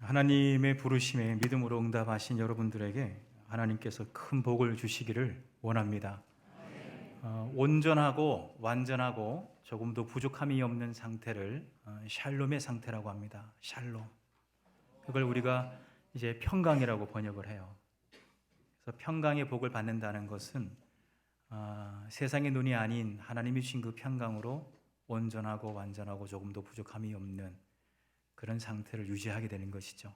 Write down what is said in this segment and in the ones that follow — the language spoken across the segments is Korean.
하나님의 부르심에 믿음으로 응답하신 여러분들에게 하나님께서 큰 복을 주시기를 원합니다. 온전하고 완전하고 조금도 부족함이 없는 상태를 샬롬의 상태라고 합니다. 샬롬. 그걸 우리가 이제 평강이라고 번역을 해요. 그래서 평강의 복을 받는다는 것은 세상의 눈이 아닌 하나님이 주신 그 평강으로 온전하고 완전하고 조금도 부족함이 없는 그런 상태를 유지하게 되는 것이죠.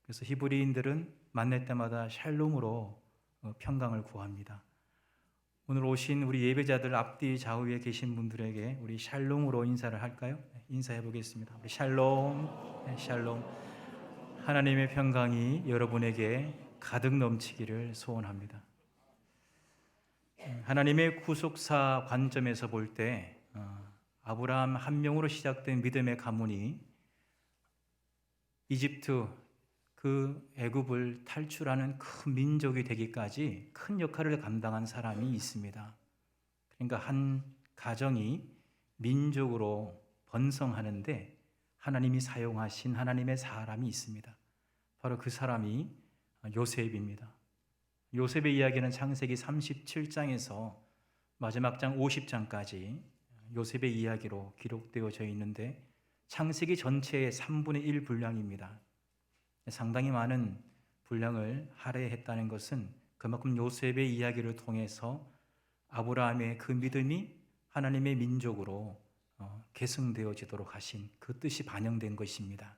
그래서 히브리인들은 만날 때마다 샬롬으로 평강을 구합니다. 오늘 오신 우리 예배자들 앞뒤 좌우에 계신 분들에게 우리 샬롬으로 인사를 할까요? 인사해 보겠습니다. 우리 샬롬, 샬롬. 하나님의 평강이 여러분에게 가득 넘치기를 소원합니다. 하나님의 구속사 관점에서 볼 때 아브라함 한 명으로 시작된 믿음의 가문이 이집트 그 애굽을 탈출하는 큰 민족이 되기까지 큰 역할을 감당한 사람이 있습니다. 그러니까 한 가정이 민족으로 번성하는데 하나님이 사용하신 하나님의 사람이 있습니다. 바로 그 사람이 요셉입니다. 요셉의 이야기는 창세기 37장에서 마지막 장 50장까지 요셉의 이야기로 기록되어져 있는데 창세기 전체의 3분의 1 분량입니다. 상당히 많은 분량을 할애했다는 것은 그만큼 요셉의 이야기를 통해서 아브라함의 그 믿음이 하나님의 민족으로 계승되어지도록 하신 그 뜻이 반영된 것입니다.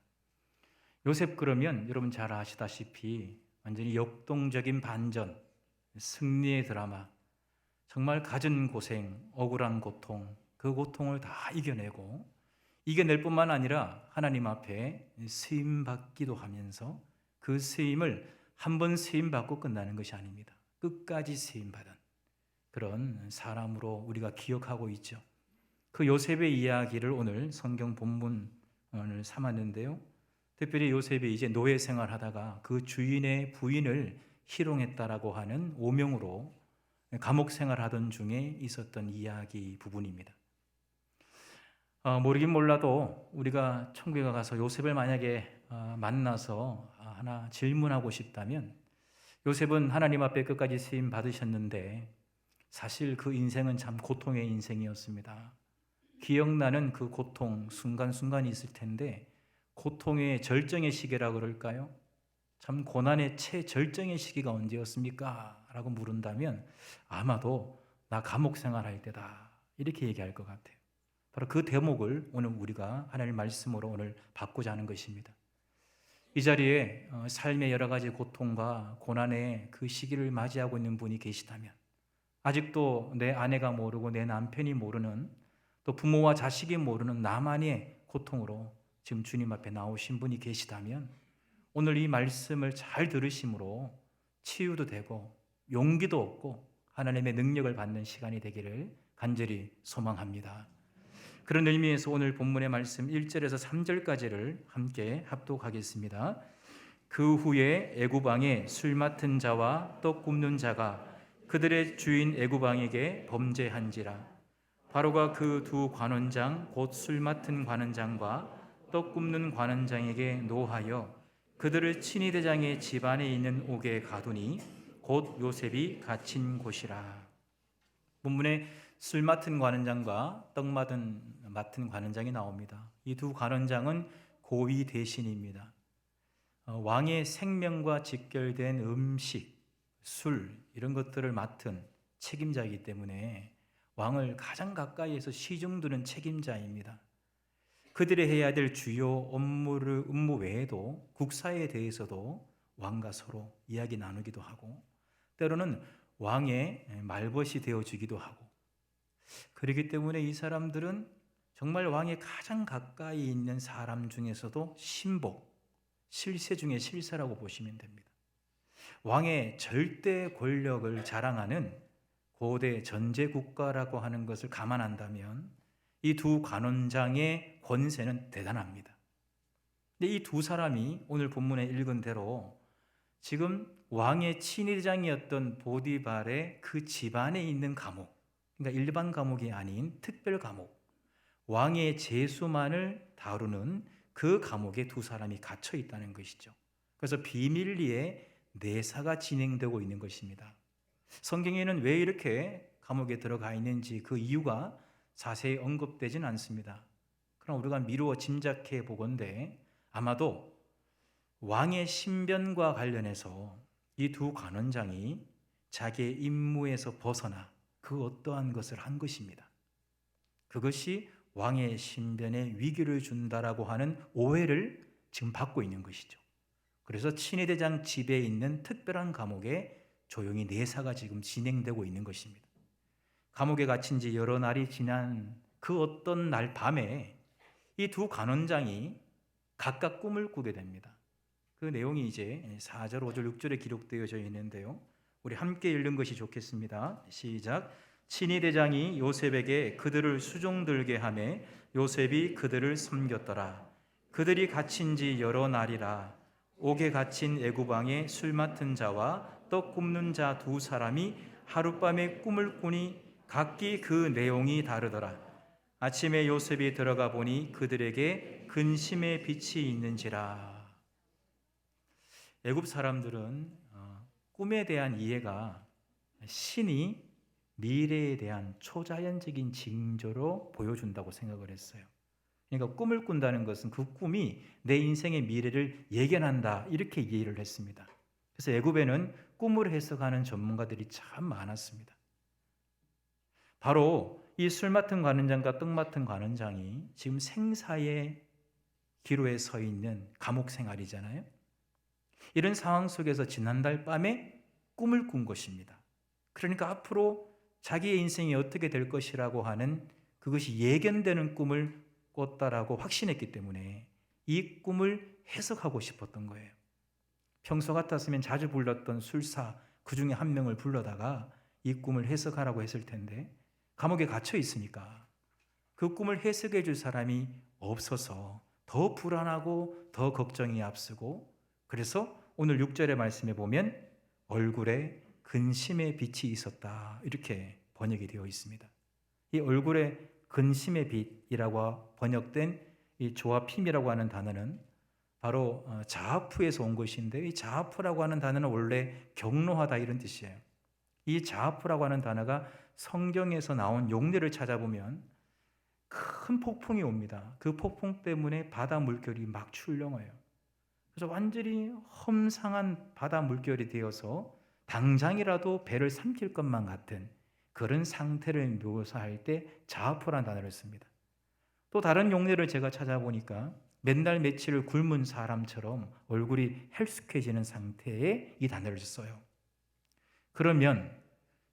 요셉 그러면 여러분 잘 아시다시피 완전히 역동적인 반전, 승리의 드라마, 정말 갖은 고생, 억울한 고통, 그 고통을 다 이겨낼 뿐만 아니라 하나님 앞에 쓰임받기도 하면서 그 쓰임을 한 번 쓰임받고 끝나는 것이 아닙니다. 끝까지 쓰임받은 그런 사람으로 우리가 기억하고 있죠. 그 요셉의 이야기를 오늘 성경 본문을 삼았는데요. 특별히 요셉이 이제 노예 생활하다가 그 주인의 부인을 희롱했다라고 하는 오명으로 감옥 생활하던 중에 있었던 이야기 부분입니다. 모르긴 몰라도 우리가 천국에 가서 요셉을 만약에 만나서 하나 질문하고 싶다면 요셉은 하나님 앞에 끝까지 쓰임 받으셨는데 사실 그 인생은 참 고통의 인생이었습니다. 기억나는 그 고통 순간순간이 있을 텐데 고통의 절정의 시기라 그럴까요? 참 고난의 최절정의 시기가 언제였습니까? 라고 물은다면 아마도 나 감옥 생활할 때다 이렇게 얘기할 것 같아요. 바로 그 대목을 오늘 우리가 하나님의 말씀으로 오늘 받고자 하는 것입니다. 이 자리에 삶의 여러 가지 고통과 고난의 그 시기를 맞이하고 있는 분이 계시다면 아직도 내 아내가 모르고 내 남편이 모르는 또 부모와 자식이 모르는 나만의 고통으로 지금 주님 앞에 나오신 분이 계시다면 오늘 이 말씀을 잘 들으심으로 치유도 되고 용기도 얻고 하나님의 능력을 받는 시간이 되기를 간절히 소망합니다. 그런 의미에서 오늘 본문의 말씀 1절에서 3절까지를 함께 합독하겠습니다. 그 후에 애굽 왕의 술 맡은 자와 떡 굽는 자가 그들의 주인 애굽 왕에게 범죄한지라. 바로가 그 두 관원장 곧 술 맡은 관원장과 떡 굽는 관원장에게 노하여 그들을 친위 대장의 집안에 있는 옥에 가두니 곧 요셉이 갇힌 곳이라. 본문에 술 맡은 관원장과 떡 맡은 관원장이 나옵니다. 이 두 관원장은 고위 대신입니다. 왕의 생명과 직결된 음식, 술 이런 것들을 맡은 책임자이기 때문에 왕을 가장 가까이에서 시중드는 책임자입니다. 그들이 해야 될 주요 업무 외에도 국사에 대해서도 왕과 서로 이야기 나누기도 하고 때로는 왕의 말벗이 되어주기도 하고 그렇기 때문에 이 사람들은 정말 왕의 가장 가까이 있는 사람 중에서도 신복, 실세 중에 실세라고 보시면 됩니다. 왕의 절대 권력을 자랑하는 고대 전제국가라고 하는 것을 감안한다면 이 두 관원장의 권세는 대단합니다. 근데 이 두 사람이 오늘 본문에 읽은 대로 지금 왕의 친위대장이었던 보디발의 그 집안에 있는 감옥, 그러니까 일반 감옥이 아닌 특별 감옥, 왕의 제수만을 다루는 그 감옥에 두 사람이 갇혀 있다는 것이죠. 그래서 비밀리에 내사가 진행되고 있는 것입니다. 성경에는 왜 이렇게 감옥에 들어가 있는지 그 이유가 자세히 언급되진 않습니다. 그럼 우리가 미루어 짐작해 보건대 아마도 왕의 신변과 관련해서 이 두 관원장이 자기의 임무에서 벗어나 그 어떠한 것을 한 것입니다. 그것이 왕의 신변에 위기를 준다라고 하는 오해를 지금 받고 있는 것이죠. 그래서 친위대장 집에 있는 특별한 감옥에 조용히 내사가 지금 진행되고 있는 것입니다. 감옥에 갇힌 지 여러 날이 지난 그 어떤 날 밤에 이 두 관원장이 각각 꿈을 꾸게 됩니다. 그 내용이 이제 4절, 5절, 6절에 기록되어져 있는데요. 우리 함께 읽는 것이 좋겠습니다. 시작. 친위대장이 요셉에게 그들을 수종들게 하매 요셉이 그들을 섬겼더라. 그들이 갇힌 지 여러 날이라. 옥에 갇힌 애굽왕의 술 맡은 자와 떡 굽는 자 두 사람이 하룻밤에 꿈을 꾸니 각기 그 내용이 다르더라. 아침에 요셉이 들어가 보니 그들에게 근심의 빛이 있는지라. 애굽 사람들은 꿈에 대한 이해가 신이 미래에 대한 초자연적인 징조로 보여준다고 생각을 했어요. 그러니까 꿈을 꾼다는 것은 그 꿈이 내 인생의 미래를 예견한다 이렇게 이해를 했습니다. 그래서 애굽에는 꿈을 해석하는 전문가들이 참 많았습니다. 바로 이 술 맡은 관원장과 떡 맡은 관원장이 지금 생사의 기로에 서 있는 감옥 생활이잖아요. 이런 상황 속에서 지난달 밤에 꿈을 꾼 것입니다. 그러니까 앞으로 자기의 인생이 어떻게 될 것이라고 하는 그것이 예견되는 꿈을 꿨다라고 확신했기 때문에 이 꿈을 해석하고 싶었던 거예요. 평소 같았으면 자주 불렀던 술사 그 중에 한 명을 불러다가 이 꿈을 해석하라고 했을 텐데 감옥에 갇혀 있으니까 그 꿈을 해석해 줄 사람이 없어서 더 불안하고 더 걱정이 앞서고 그래서 오늘 6절의 말씀에 보면 얼굴에 근심의 빛이 있었다 이렇게 번역이 되어 있습니다. 이 얼굴에 근심의 빛이라고 번역된 이 조아핌이라고 하는 단어는 바로 자아프에서 온 것인데 이 자아프라고 하는 단어는 원래 격노하다 이런 뜻이에요. 이 자아프라고 하는 단어가 성경에서 나온 용례를 찾아보면 큰 폭풍이 옵니다. 그 폭풍 때문에 바다 물결이 막 출렁어요. 그래서 완전히 험상한 바다 물결이 되어서 당장이라도 배를 삼킬 것만 같은 그런 상태를 묘사할 때 자아프라는 단어를 씁니다. 또 다른 용례를 제가 찾아보니까 맨날 며칠을 굶은 사람처럼 얼굴이 헬쑥해지는 상태에 이 단어를 써요. 그러면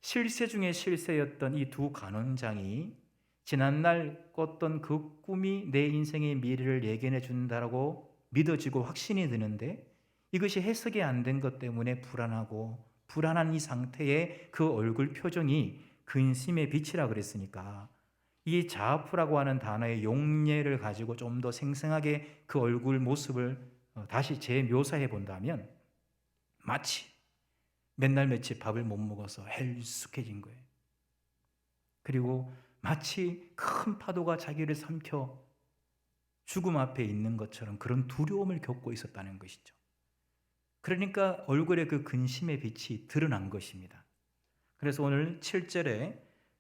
실세 중에 실세였던 이 두 간원장이 지난날 꿨던 그 꿈이 내 인생의 미래를 예견해 준다라고 믿어지고 확신이 드는데 이것이 해석이 안 된 것 때문에 불안하고 불안한 이 상태의 그 얼굴 표정이 근심의 빛이라 그랬으니까 이 자아프라고 하는 단어의 용례를 가지고 좀 더 생생하게 그 얼굴 모습을 다시 재묘사해 본다면 마치 맨날 며칠 밥을 못 먹어서 헬쑥해진 거예요. 그리고 마치 큰 파도가 자기를 삼켜 죽음 앞에 있는 것처럼 그런 두려움을 겪고 있었다는 것이죠. 그러니까 얼굴에 그 근심의 빛이 드러난 것입니다. 그래서 오늘 7절에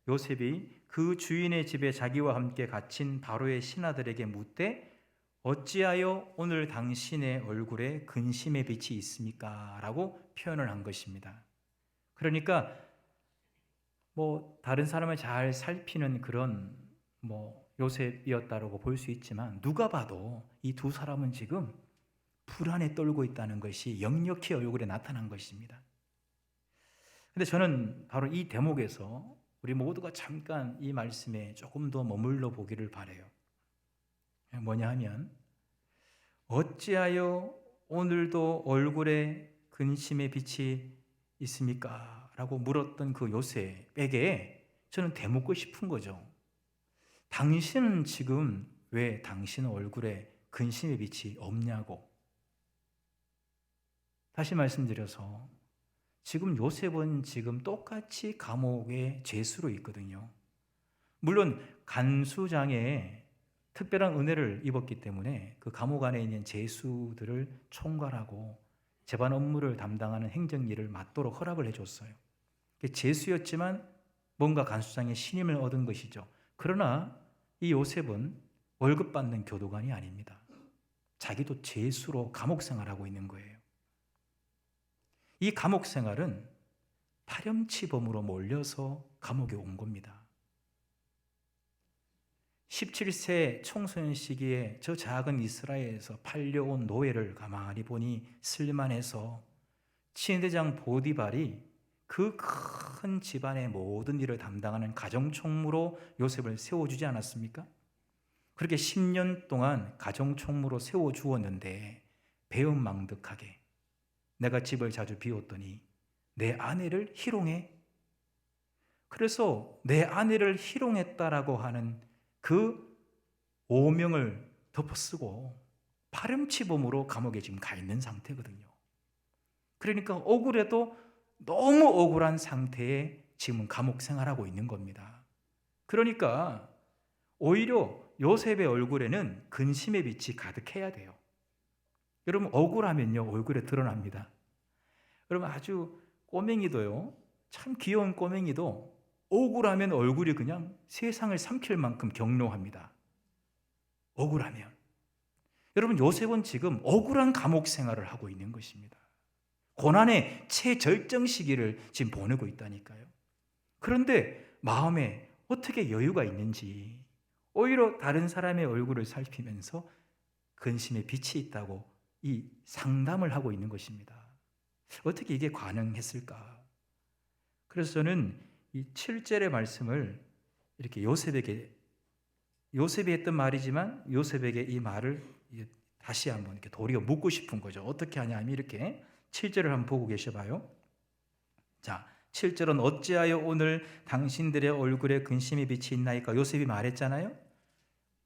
요셉이 그 주인의 집에 자기와 함께 갇힌 바로의 신하들에게 묻되 어찌하여 오늘 당신의 얼굴에 근심의 빛이 있습니까? 라고 표현을 한 것입니다. 그러니까 다른 사람을 잘 살피는 그런 요셉이었다라고 볼 수 있지만 누가 봐도 이 두 사람은 지금 불안에 떨고 있다는 것이 역력히 얼굴에 나타난 것입니다. 근데 저는 바로 이 대목에서 우리 모두가 잠깐 이 말씀에 조금 더 머물러 보기를 바라요. 뭐냐 하면 어찌하여 오늘도 얼굴에 근심의 빛이 있습니까? 라고 물었던 그 요셉에게 저는 되묻고 싶은 거죠. 당신은 지금 왜 당신 얼굴에 근심의 빛이 없냐고. 다시 말씀드려서 지금 요셉은 지금 똑같이 감옥에 죄수로 있거든요. 물론 간수장의 특별한 은혜를 입었기 때문에 그 감옥 안에 있는 죄수들을 총괄하고 재반 업무를 담당하는 행정일을 맡도록 허락을 해줬어요. 죄수였지만 뭔가 간수장의 신임을 얻은 것이죠. 그러나 이 요셉은 월급 받는 교도관이 아닙니다. 자기도 죄수로 감옥 생활하고 있는 거예요. 이 감옥 생활은 파렴치범으로 몰려서 감옥에 온 겁니다. 17세 청소년 시기에 저 작은 이스라엘에서 팔려온 노예를 가만히 보니 쓸만해서 친위대장 보디발이 그 큰 집안의 모든 일을 담당하는 가정총무로 요셉을 세워주지 않았습니까? 그렇게 10년 동안 가정총무로 세워주었는데 배은망덕하게 내가 집을 자주 비웠더니 내 아내를 희롱해. 그래서 내 아내를 희롱했다라고 하는 그 오명을 덮어쓰고 파렴치범으로 감옥에 지금 가 있는 상태거든요. 그러니까 억울해도 너무 억울한 상태에 지금 감옥 생활하고 있는 겁니다. 그러니까 오히려 요셉의 얼굴에는 근심의 빛이 가득해야 돼요. 여러분 억울하면요 얼굴에 드러납니다. 여러분 아주 꼬맹이도요, 참 귀여운 꼬맹이도 억울하면 얼굴이 그냥 세상을 삼킬 만큼 경로합니다. 억울하면. 여러분 요셉은 지금 억울한 감옥 생활을 하고 있는 것입니다. 고난의 최절정 시기를 지금 보내고 있다니까요. 그런데 마음에 어떻게 여유가 있는지 오히려 다른 사람의 얼굴을 살피면서 근심의 빛이 있다고 이 상담을 하고 있는 것입니다. 어떻게 이게 가능했을까? 그래서 저는 이 7절의 말씀을 이렇게 요셉이 했던 말이지만 요셉에게 이 말을 다시 한번 이렇게 도리어 묻고 싶은 거죠. 어떻게 하냐면 이렇게 7절을 한번 보고 계셔봐요. 자, 7절은 어찌하여 오늘 당신들의 얼굴에 근심의 빛이 있나이까? 요셉이 말했잖아요.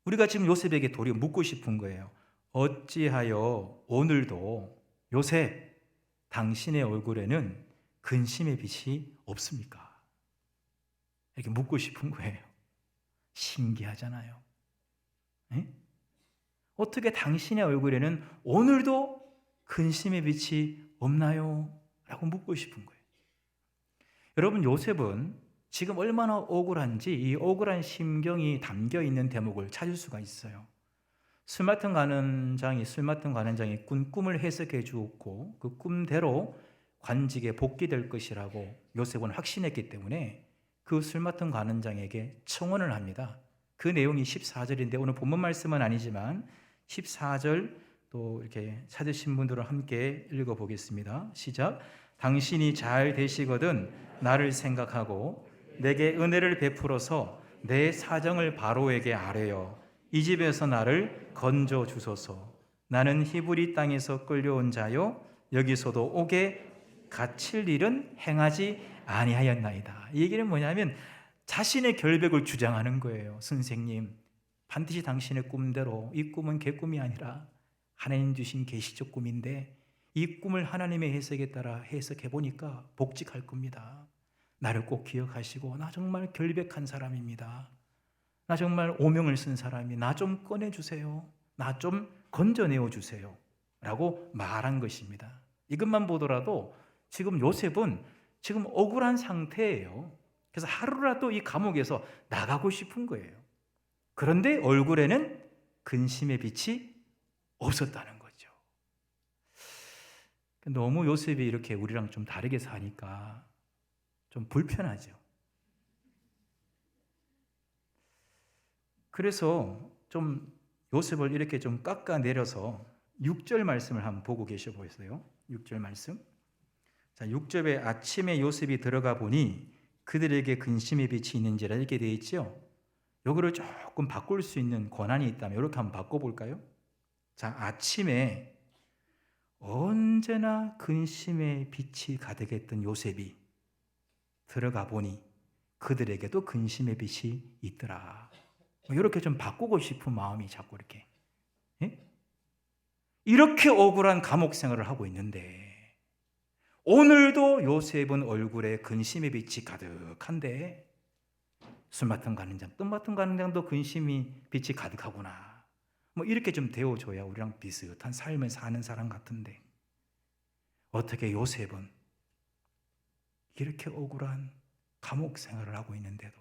우리가 지금 요셉에게 도리어 묻고 싶은 거예요. 어찌하여 오늘도 요셉 당신의 얼굴에는 근심의 빛이 없습니까? 이렇게 묻고 싶은 거예요. 신기하잖아요. 에? 어떻게 당신의 얼굴에는 오늘도 근심의 빛이 없나요? 라고 묻고 싶은 거예요. 여러분 요셉은 지금 얼마나 억울한지 이 억울한 심경이 담겨 있는 대목을 찾을 수가 있어요. 술 맡은 관원장이 꾼 꿈을 해석해 주었고 그 꿈대로 관직에 복귀될 것이라고 요셉은 확신했기 때문에 그 술 맡은 관원장에게 청혼을 합니다. 그 내용이 14절인데 오늘 본문 말씀은 아니지만 14절 또 이렇게 찾으신 분들은 함께 읽어보겠습니다. 시작. 당신이 잘 되시거든 나를 생각하고 내게 은혜를 베풀어서 내 사정을 바로에게 아뢰어 이 집에서 나를 건져 주소서. 나는 히브리 땅에서 끌려온 자요 여기서도 옥에 갇힐 일은 행하지 아니하였나이다. 이 얘기는 뭐냐면 자신의 결백을 주장하는 거예요. 선생님, 반드시 당신의 꿈대로 이 꿈은 개꿈이 아니라 하나님 주신 계시적 꿈인데 이 꿈을 하나님의 해석에 따라 해석해 보니까 복직할 겁니다. 나를 꼭 기억하시고 나 정말 결백한 사람입니다. 나 정말 오명을 쓴 사람이 나 좀 꺼내주세요. 나 좀 건져내어 주세요. 라고 말한 것입니다. 이것만 보더라도 지금 요셉은 지금 억울한 상태예요. 그래서 하루라도 이 감옥에서 나가고 싶은 거예요. 그런데 얼굴에는 근심의 빛이 없었다는 거죠. 너무 요셉이 이렇게 우리랑 좀 다르게 사니까 좀 불편하죠. 그래서 좀 요셉을 이렇게 좀 깎아내려서 6절 말씀을 한번 보고 계셔 보세요. 6절 말씀. 자, 6절에 아침에 요셉이 들어가 보니 그들에게 근심의 빛이 있는지라 이렇게 되어 있죠. 요거를 조금 바꿀 수 있는 권한이 있다면 이렇게 한번 바꿔볼까요? 자, 아침에 언제나 근심의 빛이 가득했던 요셉이 들어가 보니 그들에게도 근심의 빛이 있더라. 이렇게 좀 바꾸고 싶은 마음이 자꾸 이렇게, 예? 이렇게 억울한 감옥 생활을 하고 있는데 오늘도 요셉은 얼굴에 근심의 빛이 가득한데 술 맡은 가는장, 똥 맡은 가는장도 근심이 빛이 가득하구나. 뭐 이렇게 좀 되어줘야 우리랑 비슷한 삶을 사는 사람 같은데 어떻게 요셉은 이렇게 억울한 감옥 생활을 하고 있는데도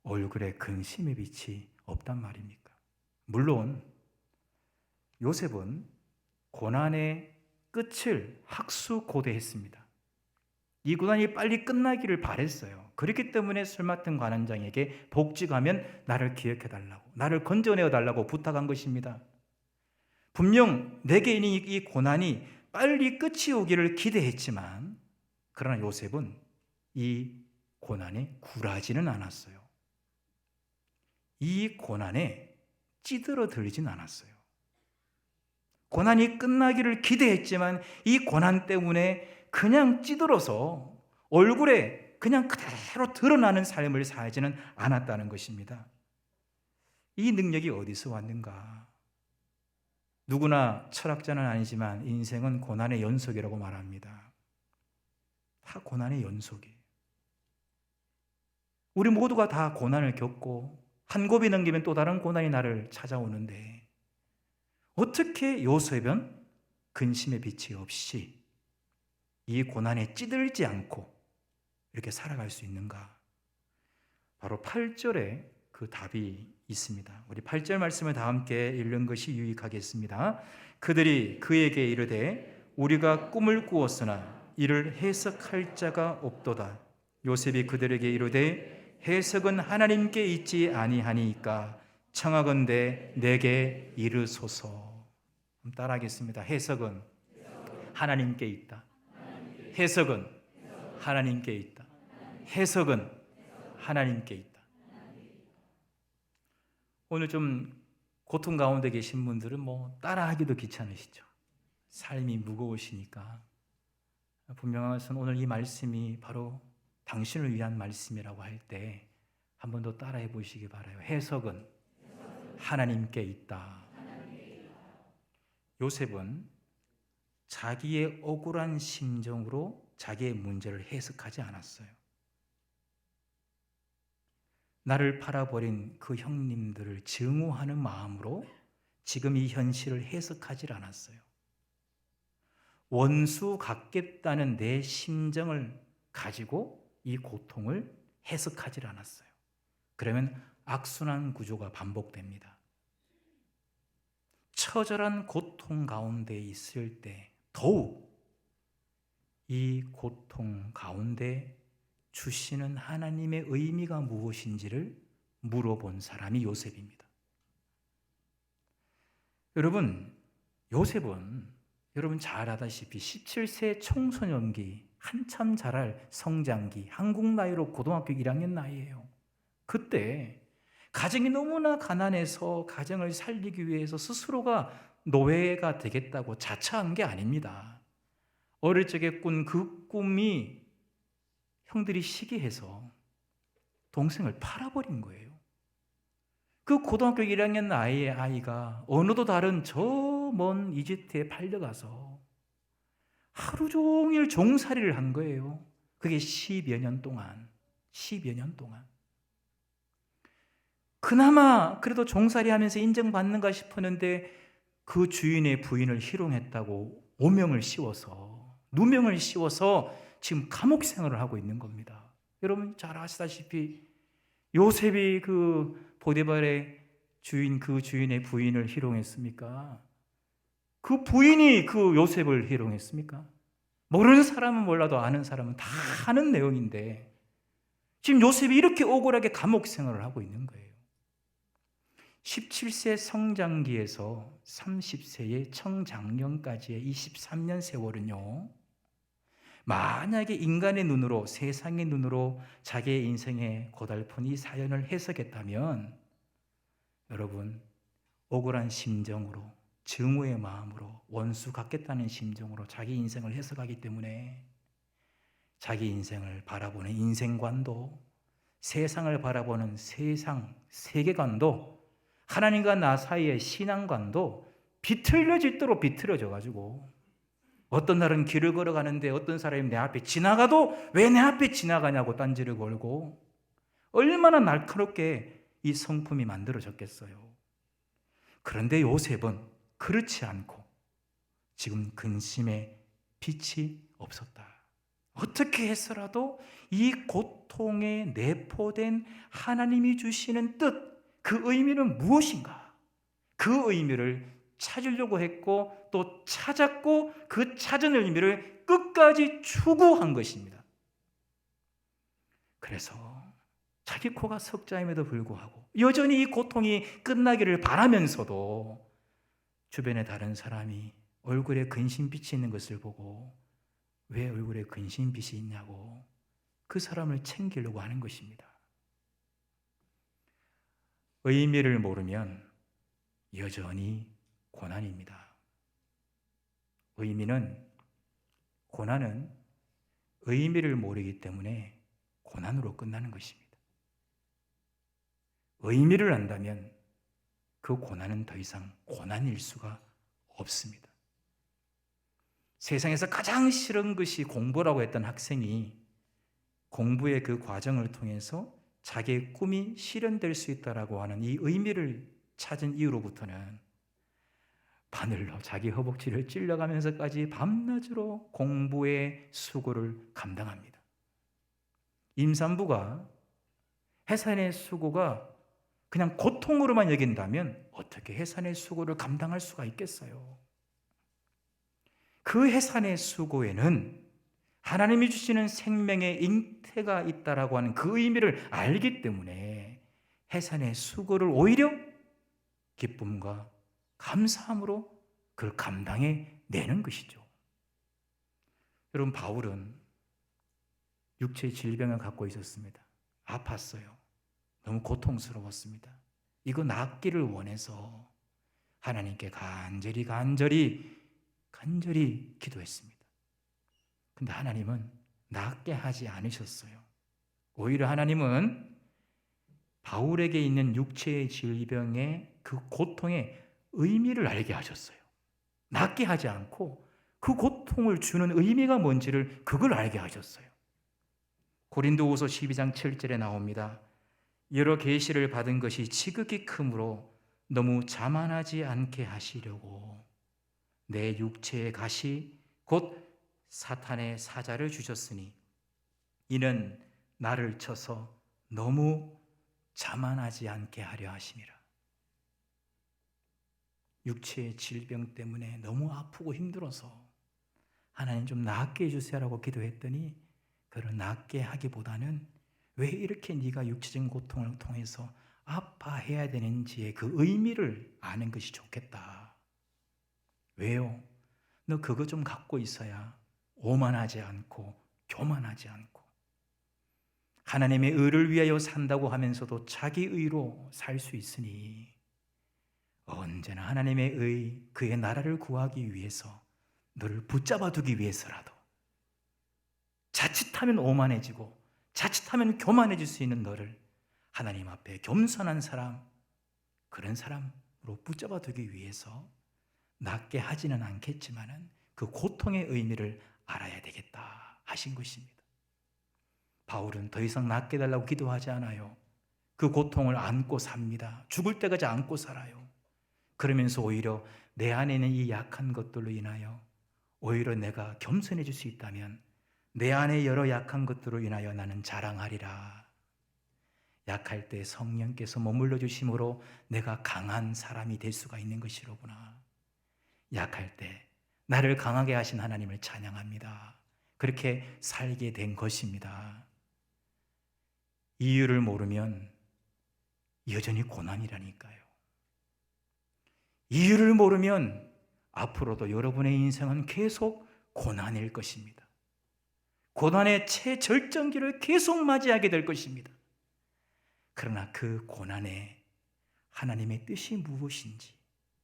얼굴에 근심의 빛이 없단 말입니까? 물론 요셉은 고난의 끝을 학수고대했습니다. 이 고난이 빨리 끝나기를 바랬어요. 그렇기 때문에 술 맡은 관원장에게 복직하면 나를 기억해달라고, 나를 건져내어달라고 부탁한 것입니다. 분명 내게 있는 이 고난이 빨리 끝이 오기를 기대했지만 그러나 요셉은 이 고난에 굴하지는 않았어요. 이 고난에 찌들어들진 않았어요. 고난이 끝나기를 기대했지만 이 고난 때문에 그냥 찌들어서 얼굴에 그냥 그대로 드러나는 삶을 살지는 않았다는 것입니다. 이 능력이 어디서 왔는가? 누구나 철학자는 아니지만 인생은 고난의 연속이라고 말합니다. 다 고난의 연속이에요. 우리 모두가 다 고난을 겪고 한 곱이 넘기면 또 다른 고난이 나를 찾아오는데 어떻게 요셉은 근심의 빛이 없이 이 고난에 찌들지 않고 이렇게 살아갈 수 있는가? 바로 8절에 그 답이 있습니다. 우리 8절 말씀을 다 함께 읽는 것이 유익하겠습니다. 그들이 그에게 이르되 우리가 꿈을 꾸었으나 이를 해석할 자가 없도다. 요셉이 그들에게 이르되 해석은 하나님께 있지 아니하니까 청하건대 내게 이르소서. 따라하겠습니다. 해석은 하나님께 있다. 해석은 하나님께 있다. 해석은 하나님께 있다. 오늘 좀 고통 가운데 계신 분들은 따라하기도 귀찮으시죠. 삶이 무거우시니까 분명한 것은 오늘 이 말씀이 바로 당신을 위한 말씀이라고 할 때 한 번 더 따라해 보시기 바라요. 해석은 하나님께 있다. 요셉은 자기의 억울한 심정으로 자기의 문제를 해석하지 않았어요. 나를 팔아버린 그 형님들을 증오하는 마음으로 지금 이 현실을 해석하지 않았어요. 원수 같겠다는 내 심정을 가지고 이 고통을 해석하지 않았어요. 그러면 악순환 구조가 반복됩니다. 처절한 고통 가운데 있을 때 더욱 이 고통 가운데 주시는 하나님의 의미가 무엇인지를 물어본 사람이 요셉입니다. 여러분, 요셉은 여러분 잘 아다시피 17세 청소년기, 한참 자랄 성장기, 한국 나이로 고등학교 1학년 나이예요. 그때 가정이 너무나 가난해서 가정을 살리기 위해서 스스로가 노예가 되겠다고 자처한 게 아닙니다. 어릴 적에 꾼 그 꿈이 형들이 시기해서 동생을 팔아버린 거예요. 그 고등학교 1학년 나이의 아이가 어느도 다른 저 먼 이집트에 팔려가서 하루 종일 종살이를 한 거예요. 그게 10여 년 동안. 그나마 그래도 종살이하면서 인정받는가 싶었는데 그 주인의 부인을 희롱했다고 오명을 씌워서, 누명을 씌워서 지금 감옥 생활을 하고 있는 겁니다. 여러분 잘 아시다시피 요셉이 그 보디발의 주인, 그 주인의 부인을 희롱했습니까? 그 부인이 그 요셉을 희롱했습니까? 모르는 사람은 몰라도 아는 사람은 다 아는 내용인데 지금 요셉이 이렇게 억울하게 감옥 생활을 하고 있는 거예요. 17세 성장기에서 30세의 청장년까지의 23년 세월은요, 만약에 인간의 눈으로, 세상의 눈으로 자기의 인생에 고달픈 이 사연을 해석했다면 여러분 억울한 심정으로, 증오의 마음으로, 원수 같겠다는 심정으로 자기 인생을 해석하기 때문에 자기 인생을 바라보는 인생관도, 세상을 바라보는 세상, 세계관도, 하나님과 나 사이의 신앙관도 비틀려지도록 비틀어져가지고 어떤 날은 길을 걸어가는데 어떤 사람이 내 앞에 지나가도 왜 내 앞에 지나가냐고 딴지를 걸고, 얼마나 날카롭게 이 성품이 만들어졌겠어요. 그런데 요셉은 그렇지 않고 지금 근심의 빛이 없었다. 어떻게 해서라도 이 고통에 내포된 하나님이 주시는 뜻, 그 의미는 무엇인가? 그 의미를 찾으려고 했고 또 찾았고 그 찾은 의미를 끝까지 추구한 것입니다. 그래서 자기 코가 석자임에도 불구하고 여전히 이 고통이 끝나기를 바라면서도 주변의 다른 사람이 얼굴에 근심빛이 있는 것을 보고 왜 얼굴에 근심빛이 있냐고 그 사람을 챙기려고 하는 것입니다. 의미를 모르면 여전히 고난입니다. 고난은 의미를 모르기 때문에 고난으로 끝나는 것입니다. 의미를 안다면 그 고난은 더 이상 고난일 수가 없습니다. 세상에서 가장 싫은 것이 공부라고 했던 학생이 공부의 그 과정을 통해서 자기의 꿈이 실현될 수 있다라고 하는 이 의미를 찾은 이후로부터는 바늘로 자기 허벅지를 찔러가면서까지 밤낮으로 공부의 수고를 감당합니다. 임산부가 해산의 수고가 그냥 고통으로만 여긴다면 어떻게 해산의 수고를 감당할 수가 있겠어요? 그 해산의 수고에는 하나님이 주시는 생명의 잉태가 있다라고 하는 그 의미를 알기 때문에 해산의 수고를 오히려 기쁨과 감사함으로 그걸 감당해 내는 것이죠. 여러분, 바울은 육체의 질병을 갖고 있었습니다. 아팠어요. 너무 고통스러웠습니다. 이거 낫기를 원해서 하나님께 간절히 기도했습니다. 근데 하나님은 낫게 하지 않으셨어요. 오히려 하나님은 바울에게 있는 육체의 질병의 그 고통의 의미를 알게 하셨어요. 낫게 하지 않고 그 고통을 주는 의미가 뭔지를 그걸 알게 하셨어요. 고린도후서 12장 7절에 나옵니다. 여러 계시를 받은 것이 지극히 크므로 너무 자만하지 않게 하시려고 내 육체의 가시 곧 사탄의 사자를 주셨으니 이는 나를 쳐서 너무 자만하지 않게 하려 하심이라. 육체의 질병 때문에 너무 아프고 힘들어서 하나님 좀 낫게 해주세요라고 기도했더니 그를 낫게 하기보다는 왜 이렇게 네가 육체적인 고통을 통해서 아파해야 되는지의 그 의미를 아는 것이 좋겠다. 왜요? 너 그거 좀 갖고 있어야 오만하지 않고 교만하지 않고 하나님의 의를 위하여 산다고 하면서도 자기 의로 살 수 있으니 언제나 하나님의 의, 그의 나라를 구하기 위해서 너를 붙잡아 두기 위해서라도 자칫하면 오만해지고 자칫하면 교만해질 수 있는 너를 하나님 앞에 겸손한 사람, 그런 사람으로 붙잡아 두기 위해서 낫게 하지는 않겠지만은 그 고통의 의미를 알아야 되겠다 하신 것입니다. 바울은 더 이상 낫게 해달라고 기도하지 않아요. 그 고통을 안고 삽니다. 죽을 때까지 안고 살아요. 그러면서 오히려 내 안에 있는 이 약한 것들로 인하여 오히려 내가 겸손해질 수 있다면 내 안에 여러 약한 것들로 인하여 나는 자랑하리라. 약할 때 성령께서 머물러 주심으로 내가 강한 사람이 될 수가 있는 것이로구나. 약할 때 나를 강하게 하신 하나님을 찬양합니다. 그렇게 살게 된 것입니다. 이유를 모르면 여전히 고난이라니까요. 이유를 모르면 앞으로도 여러분의 인생은 계속 고난일 것입니다. 고난의 최절정기를 계속 맞이하게 될 것입니다. 그러나 그 고난에 하나님의 뜻이 무엇인지,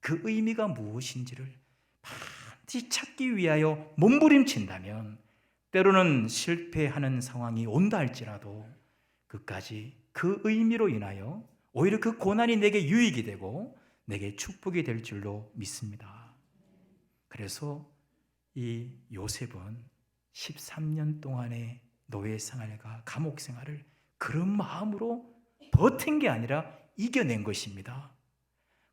그 의미가 무엇인지를 반드시 찾기 위하여 몸부림친다면 때로는 실패하는 상황이 온다 할지라도 끝까지 그 의미로 인하여 오히려 그 고난이 내게 유익이 되고 내게 축복이 될 줄로 믿습니다. 그래서 이 요셉은 13년 동안의 노예 생활과 감옥 생활을 그런 마음으로 버틴 게 아니라 이겨낸 것입니다.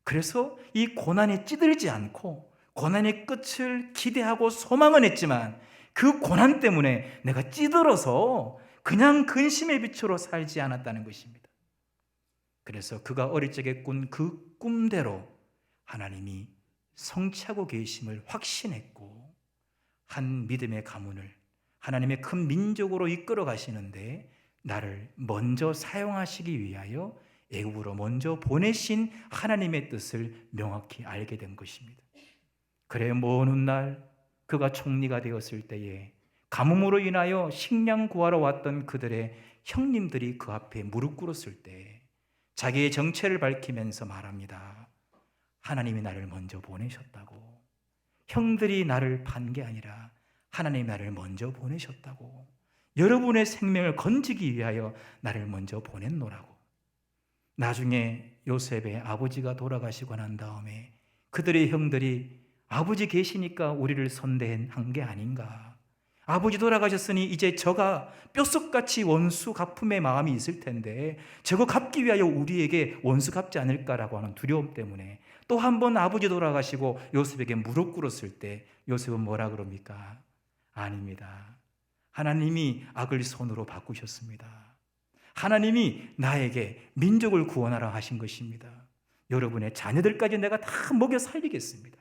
그래서 이 고난에 찌들지 않고 고난의 끝을 기대하고 소망은 했지만 그 고난 때문에 내가 찌들어서 그냥 근심의 빛으로 살지 않았다는 것입니다. 그래서 그가 어릴 적에 꾼 그 꿈대로 하나님이 성취하고 계심을 확신했고 한 믿음의 가문을 하나님의 큰 민족으로 이끌어 가시는데 나를 먼저 사용하시기 위하여 애굽으로 먼저 보내신 하나님의 뜻을 명확히 알게 된 것입니다. 그래 먼 훗날 그가 총리가 되었을 때에 가뭄으로 인하여 식량 구하러 왔던 그들의 형님들이 그 앞에 무릎 꿇었을 때 자기의 정체를 밝히면서 말합니다. 하나님이 나를 먼저 보내셨다고. 형들이 나를 판 게 아니라 하나님이 나를 먼저 보내셨다고. 여러분의 생명을 건지기 위하여 나를 먼저 보냈노라고. 나중에 요셉의 아버지가 돌아가시고 난 다음에 그들의 형들이 아버지 계시니까 우리를 선대한 게 아닌가. 아버지 돌아가셨으니 이제 저가 뼛속같이 원수 갚음의 마음이 있을 텐데 저거 갚기 위하여 우리에게 원수 갚지 않을까라고 하는 두려움 때문에 또 한 번 아버지 돌아가시고 요셉에게 무릎 꿇었을 때 요셉은 뭐라 그럽니까? 아닙니다. 하나님이 악을 선으로 바꾸셨습니다. 하나님이 나에게 민족을 구원하라 하신 것입니다. 여러분의 자녀들까지 내가 다 먹여 살리겠습니다.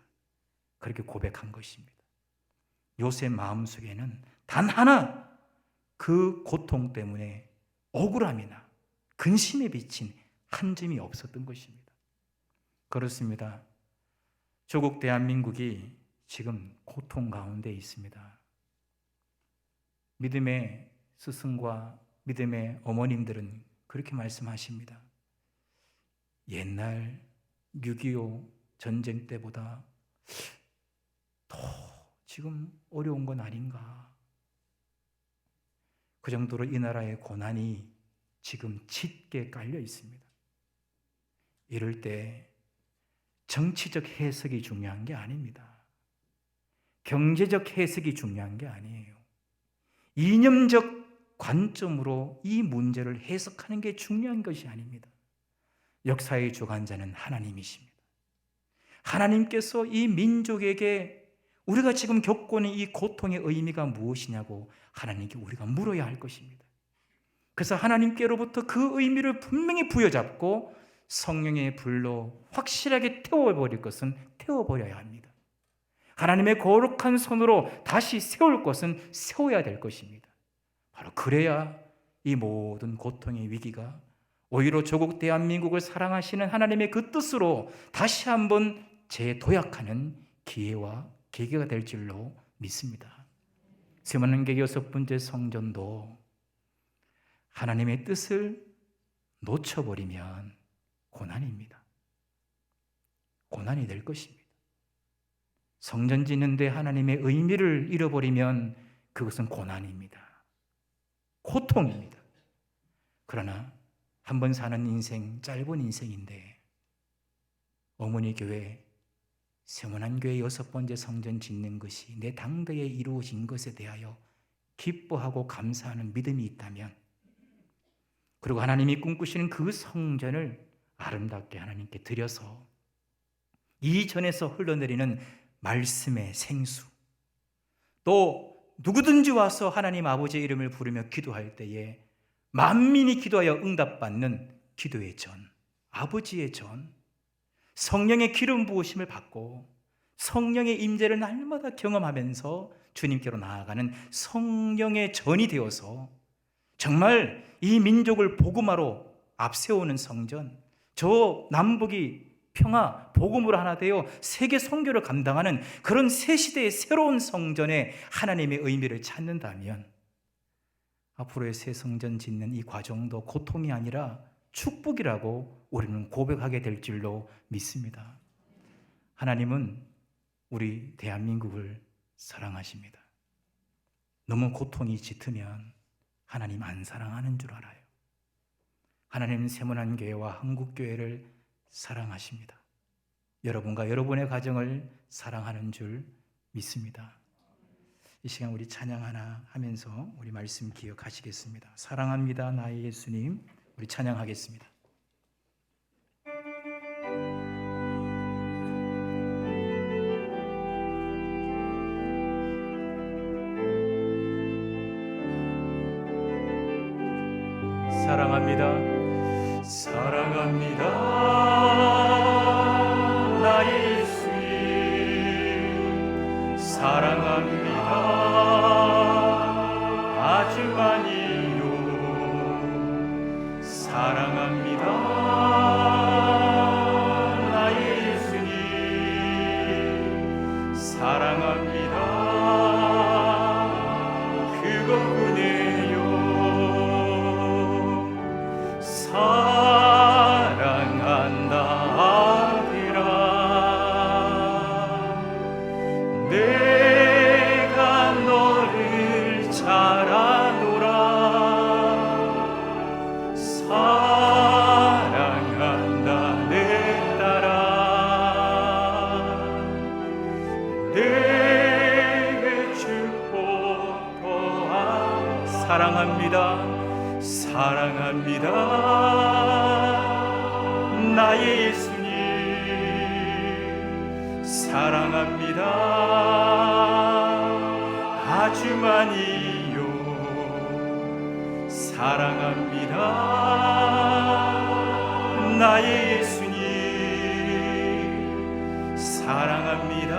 그렇게 고백한 것입니다. 요셉 마음속에는 단 하나 그 고통 때문에 억울함이나 근심에 비친 한 점이 없었던 것입니다. 그렇습니다. 조국 대한민국이 지금 고통 가운데 있습니다. 믿음의 스승과 믿음의 어머님들은 그렇게 말씀하십니다. 옛날 6.25 전쟁 때보다 더 지금 어려운 건 아닌가. 그 정도로 이 나라의 고난이 지금 짙게 깔려 있습니다. 이럴 때 정치적 해석이 중요한 게 아닙니다. 경제적 해석이 중요한 게 아니에요. 이념적 관점으로 이 문제를 해석하는 게 중요한 것이 아닙니다. 역사의 주관자는 하나님이십니다. 하나님께서 이 민족에게 우리가 지금 겪고 있는 이 고통의 의미가 무엇이냐고 하나님께 우리가 물어야 할 것입니다. 그래서 하나님께로부터 그 의미를 분명히 부여잡고 성령의 불로 확실하게 태워버릴 것은 태워버려야 합니다. 하나님의 거룩한 손으로 다시 세울 것은 세워야 될 것입니다. 바로 그래야 이 모든 고통의 위기가 오히려 조국 대한민국을 사랑하시는 하나님의 그 뜻으로 다시 한번 재도약하는 기회와 계기가 될 줄로 믿습니다. 세문안개 6번째 성전도 하나님의 뜻을 놓쳐버리면 고난입니다. 고난이 될 것입니다. 성전 짓는데 하나님의 의미를 잃어버리면 그것은 고난입니다. 고통입니다. 그러나 한번 사는 인생, 짧은 인생인데 어머니 교회, 세문안교회 6번째 성전 짓는 것이 내 당대에 이루어진 것에 대하여 기뻐하고 감사하는 믿음이 있다면, 그리고 하나님이 꿈꾸시는 그 성전을 아름답게 하나님께 드려서 이전에서 흘러내리는 말씀의 생수, 또 누구든지 와서 하나님 아버지의 이름을 부르며 기도할 때에 만민이 기도하여 응답받는 기도의 전, 아버지의 전, 성령의 기름 부으심을 받고 성령의 임재를 날마다 경험하면서 주님께로 나아가는 성령의 전이 되어서 정말 이 민족을 복음화로 앞세우는 성전, 저 남북이 평화, 복음으로 하나 되어 세계 선교를 감당하는 그런 새 시대의 새로운 성전에 하나님의 의미를 찾는다면 앞으로의 새 성전 짓는 이 과정도 고통이 아니라 축복이라고 우리는 고백하게 될 줄로 믿습니다. 하나님은 우리 대한민국을 사랑하십니다. 너무 고통이 짙으면 하나님 안 사랑하는 줄 알아요. 하나님은 세문안교회와 한국교회를 사랑하십니다. 여러분과 여러분의 가정을 사랑하는 줄 믿습니다. 이 시간 우리 찬양 하나 하면서 우리 말씀 기억하시겠습니다. 사랑합니다 나의 예수님, 우리 찬양하겠습니다. 사랑합니다, 사랑합니다 나의 예수님, 사랑합니다 아주 많이요, 사랑합니다 나의 예수님, 사랑합니다 그것뿐이에요. 사랑한다 아들아, 내가 너를 잘 아노라. 사랑한다 내 딸아, 내게 축복 더하. 사랑합니다, 사랑합니다 나의 예수님, 사랑합니다 아주 많이요, 사랑합니다 나의 예수님, 사랑합니다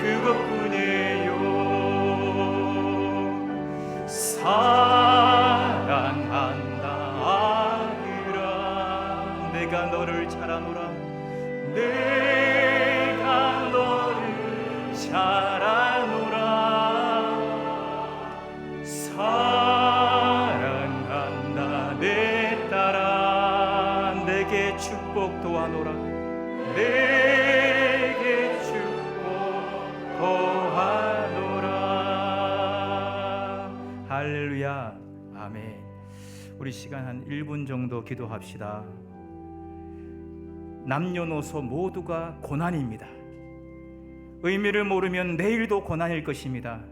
그것뿐이에요. 사랑한다 아들아, 내가 너를 잘 아노라. 내가 너를 잘 아노라. 사랑한다 내 딸아, 내게 축복 도하노라. 내게 축복 도하노라. 할렐루야, 아멘. 우리 시간 한 1분 정도 기도합시다. 남녀노소 모두가 고난입니다. 의미를 모르면 내일도 고난일 것입니다.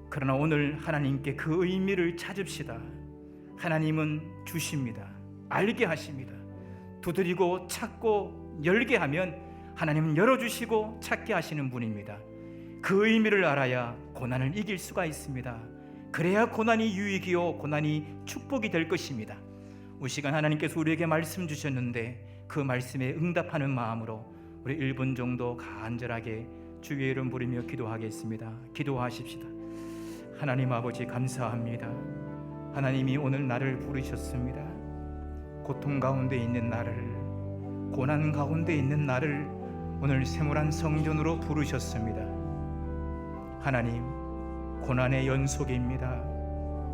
그러나 오늘 하나님께 그 의미를 찾읍시다. 하나님은 주십니다. 알게 하십니다. 두드리고 찾고 열게 하면 하나님은 열어주시고 찾게 하시는 분입니다. 그 의미를 알아야 고난을 이길 수가 있습니다. 그래야 고난이 유익이요 고난이 축복이 될 것입니다. 이 시간 하나님께서 우리에게 말씀 주셨는데 그 말씀에 응답하는 마음으로 우리 1분 정도 간절하게 주의 이름 부르며 기도하겠습니다. 기도하십시다. 하나님 아버지 감사합니다. 하나님이 오늘 나를 부르셨습니다. 고통 가운데 있는 나를, 고난 가운데 있는 나를 오늘 세물한 성전으로 부르셨습니다. 하나님, 고난의 연속입니다.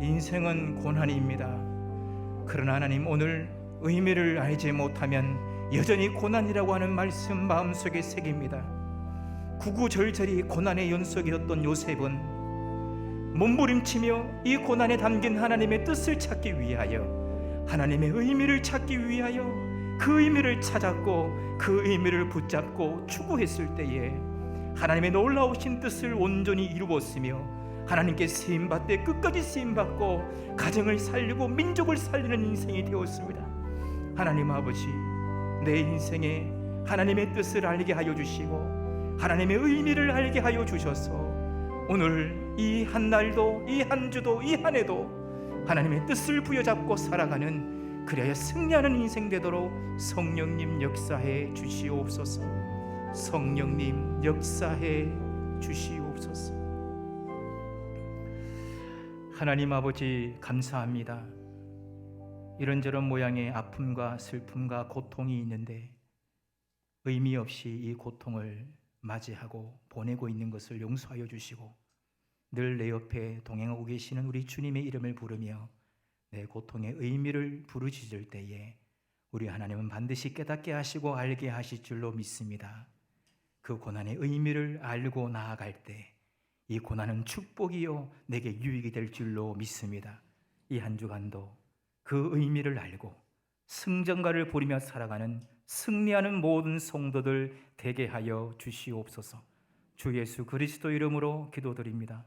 인생은 고난입니다. 그러나 하나님, 오늘 의미를 알지 못하면 여전히 고난이라고 하는 말씀 마음속에 새깁니다. 구구절절이 고난의 연속이었던 요셉은 몸부림치며 이 고난에 담긴 하나님의 뜻을 찾기 위하여, 하나님의 의미를 찾기 위하여 그 의미를 찾았고 그 의미를 붙잡고 추구했을 때에 하나님의 놀라우신 뜻을 온전히 이루었으며 하나님께 쓰임받되 끝까지 쓰임받고 가정을 살리고 민족을 살리는 인생이 되었습니다. 하나님 아버지, 내 인생에 하나님의 뜻을 알게 하여 주시고 하나님의 의미를 알게 하여 주셔서 오늘 이 한 날도, 이 한 주도, 이 한 해도 하나님의 뜻을 부여잡고 살아가는, 그래야 승리하는 인생 되도록 성령님 역사해 주시옵소서. 성령님 역사해 주시옵소서. 하나님 아버지 감사합니다. 이런저런 모양의 아픔과 슬픔과 고통이 있는데 의미 없이 이 고통을 맞이하고 보내고 있는 것을 용서하여 주시고 늘 내 옆에 동행하고 계시는 우리 주님의 이름을 부르며 내 고통의 의미를 부르짖을 때에 우리 하나님은 반드시 깨닫게 하시고 알게 하실 줄로 믿습니다. 그 고난의 의미를 알고 나아갈 때 이 고난은 축복이요 내게 유익이 될 줄로 믿습니다. 이 한 주간도 그 의미를 알고 승전가를 부리며 살아가는 승리하는 모든 성도들 되게 하여 주시옵소서. 주 예수 그리스도 이름으로 기도드립니다.